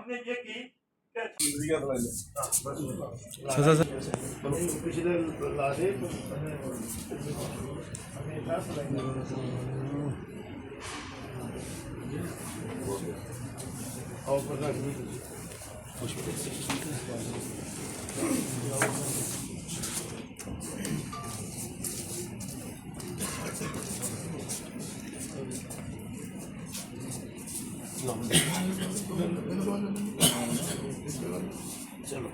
हमने ये की कि पिछले ला दे चलो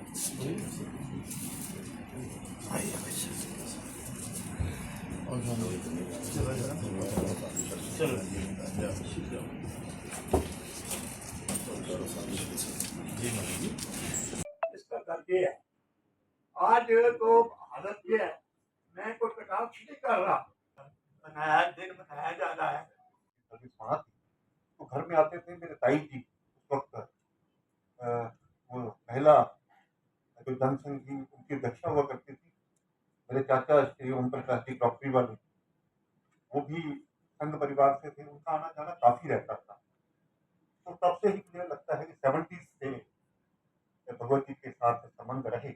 इसका दर्द ये है। आज तो हालत ये है, मैं कोई कटाव नहीं कर रहा, बनाया दिन बनाया जा रहा है। अभी सुना थी तो घर में आते थे मेरे ताई जी, उस वक्त वो महिला जो जनसंघ की उनकी अध्यक्षा हुआ करती थी। मेरे चाचा श्री ओम प्रकाश जी डॉक्टरी वाले, वो भी संघ परिवार से थे, उनका आना जाना काफी रहता था। तो तब से ही मुझे लगता है कि 70s से भगवत जी के साथ संबंध रहे।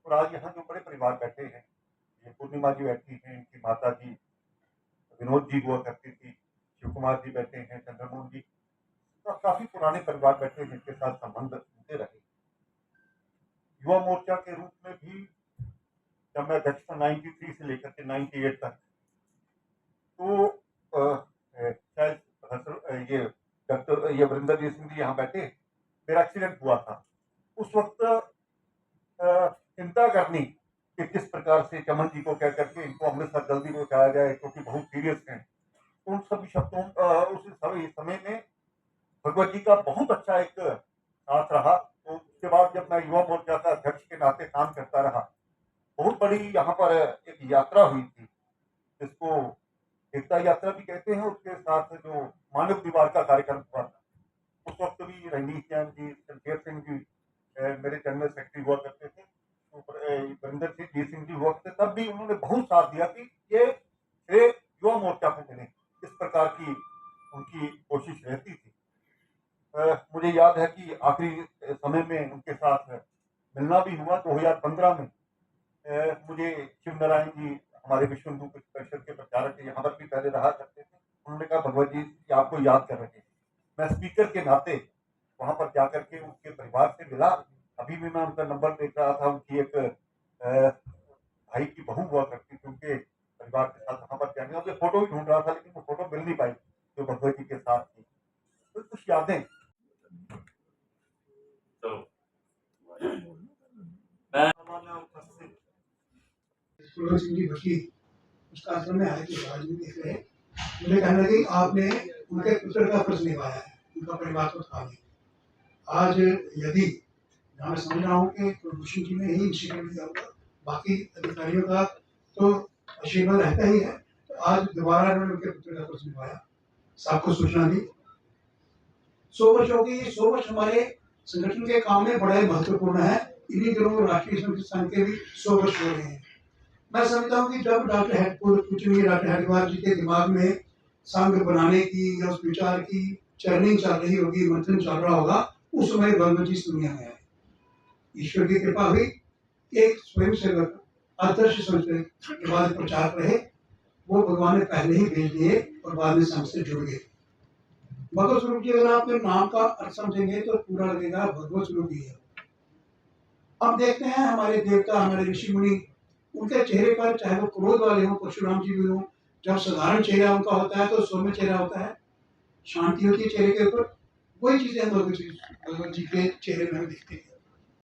और आज यहाँ जो बड़े परिवार बैठे हैं, ये पूर्णिमा जी बैठी हैं, इनकी माता जी विनोद जी हुआ करती थी, शिव कुमार जी बैठे हैं, चंद्रमोहन जी, तो काफी पुराने परिवार बैठे जिनके साथ संबंध होते रहे। युवा मोर्चा के रूप में भी जब मैं अध्यक्ष था 93 से लेकर के 98 तक, तो शायद ये डॉक्टर ये वरिंदर जी सिंह जी यहाँ बैठे, मेरा एक्सीडेंट हुआ था। उस वक्त चिंता करनी कि किस प्रकार से चमन जी को कह करके इनको अमृतसर जल्दी पहुंचाया जाए क्योंकि बहुत सीरियस हैं। उन सभी शब्दों उस समय में भगवत जी का बहुत अच्छा एक साथ रहा। तो उसके बाद जब मैं युवा मोर्चा का अध्यक्ष के नाते काम करता रहा, बहुत बड़ी यहाँ पर एक यात्रा हुई थी जिसको एकता यात्रा भी कहते हैं। उसके साथ जो मानव दीवार का कार्यक्रम हुआ था, उस वक्त भी रंजीत जैन जी, शमशेर सिंह जी मेरे जनरल सेक्रेटरी हुआ करते थे, वरिंदर सिंह जी हुआ करते, तब भी उन्होंने बहुत साथ दिया कि ये श्रेय युवा मोर्चा को मिले। इस प्रकार की उनकी कोशिश रहती थी। मुझे याद है कि आखिरी समय में उनके साथ मिलना भी हुआ 2015 में। मुझे शिव नारायण जी हमारे विश्व हिंदू परिषद के प्रचारक यहाँ पर भी पहले रहा करते थे, उन्होंने कहा भगवत जी आपको याद कर रहे हैं। मैं स्पीकर के नाते वहां पर जाकर के उनके परिवार से मिला। अभी भी मैं उनका नंबर देख रहा था, उनकी एक भाई की बहू हुआ करती थी, उनके परिवार के साथ वहां पर जाने के फोटो भी ढूंढ रहा था, लेकिन वो फोटो मिल नहीं पाई जो भगवत जी के साथ थी। तो कुछ यादें उसका आश्रम में आए थे, आज भी देख रहे। मुझे कहने लगे आपने उनके पुत्र का फर्ज निभाया है, उनका परिवार को था नहीं। आज यदि मैं समझ रहा हूँ कि प्रभूषण जी ने ही इंस्टीट्यूट दिया होगा, बाकी अधिकारियों का तो आशीर्वाद रहता ही है। तो आज दोबारा उन्होंने उनके पुत्र का फर्ज निभाया, सबको सूचना दी। 100 वर्ष हो गई। 100 वर्ष हमारे संगठन के काम में बड़ा ही महत्वपूर्ण है। इन्हीं दिनों राष्ट्रीय संघ के भी 100 वर्ष हो रहे हैं। मैं समझता हूँ कि जब डॉक्टर हरिद्वार जी के दिमाग में संघ बनाने की या उस विचार की चर्निंग चल रही होगी, मंथन चल रहा होगा, उस समय भगवत जी इस दुनिया में आए। ईश्वर की कृपा हुई, एक स्वयं सेवक आदर्श संस्कृत के बाद प्रचार रहे, वो भगवान ने पहले ही भेज दिए और बाद में संघ से जुड़ गए। भगवत स्वरूप जी अगर आपके नाम का अर्थ समझेंगे तो पूरा लगेगा भगवत स्वरूप ही है। अब देखते हैं हमारे देवता, हमारे ऋषि मुनि, उनके चेहरे पर चाहे वो क्रोध वाले हों, परशुराम जी भी हों, जब साधारण चेहरा उनका होता है तो सौम्य चेहरा होता है, शांति होती है चेहरे के ऊपर। वही चीजें हम भगवत जी के चेहरे में दिखती है।